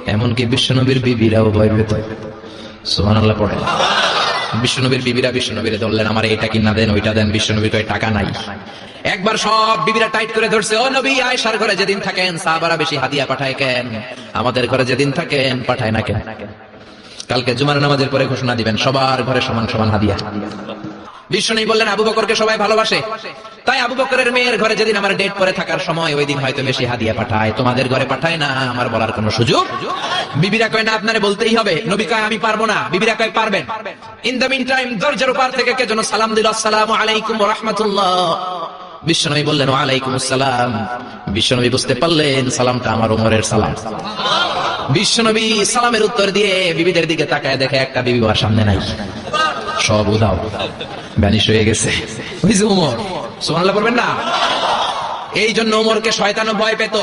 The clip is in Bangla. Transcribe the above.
এমনকি বিশ্বনবীর বিবিরাও ভয় পেত। সুবহানাল্লাহ পড়ে। বিশ্বনবীর বিবিরা বিশ্বনবীরে ধরলেন, আমার এটা কিনা দেন, ওইটা দেন। বিশ্বনবী তো টাকা নাই। একবার সব বিবিরা টাইট করে ধরছে, ও নবী, আয়েশার ঘরে যেদিন থাকেন সাহাবারা বেশি হাদিয়া পাঠায় কেন? আমাদের ঘরে যেদিন থাকেন পাঠায় না কেন? কালকে জুমার নামাজের পরে ঘোষণা দিবেন সবার ঘরে সমান সমান হাদিয়া। বিশ্বনবী বললেন, আবু বকরকে সবাই ভালোবাসে, তাই আবু বকরের মেয়ের ঘরে যেদিন আমার ডেট পরে থাকার সময় ওই দিন হয়তো বেশি হাদিয়া পাঠায়, তোমাদের ঘরে পাঠায় না। আমার বলার কোনো সুযোগ? বিবিরা কয় না, আপনারে বলতেই হবে। নবী কয় আমি পারবো না। বিবিরা কয় পারবেন। ইন দ্য মিন টাইম দরজার উপর থেকে কে যেন সালাম দিল, আসসালামু আলাইকুম ওয়া রাহমাতুল্লাহ। বিশ্বনবী বললেন, ওয়া আলাইকুম আসসালাম। বিশ্বনবী বুঝতে পারলেন সালামটা আমার ওমরের সালাম। বিশ্বনবী সালামের উত্তর দিয়ে বিবিদের দিকে তাকায়, দেখে একটা বিবি ওর সামনে নাই, সব উধাও, ভ্যানিশ হয়ে গেছে। ওই যে ওমর। সুবহানাল্লাহ পড়বেন না? এই জন্য ওমরকে শয়তানও ভয় পেত।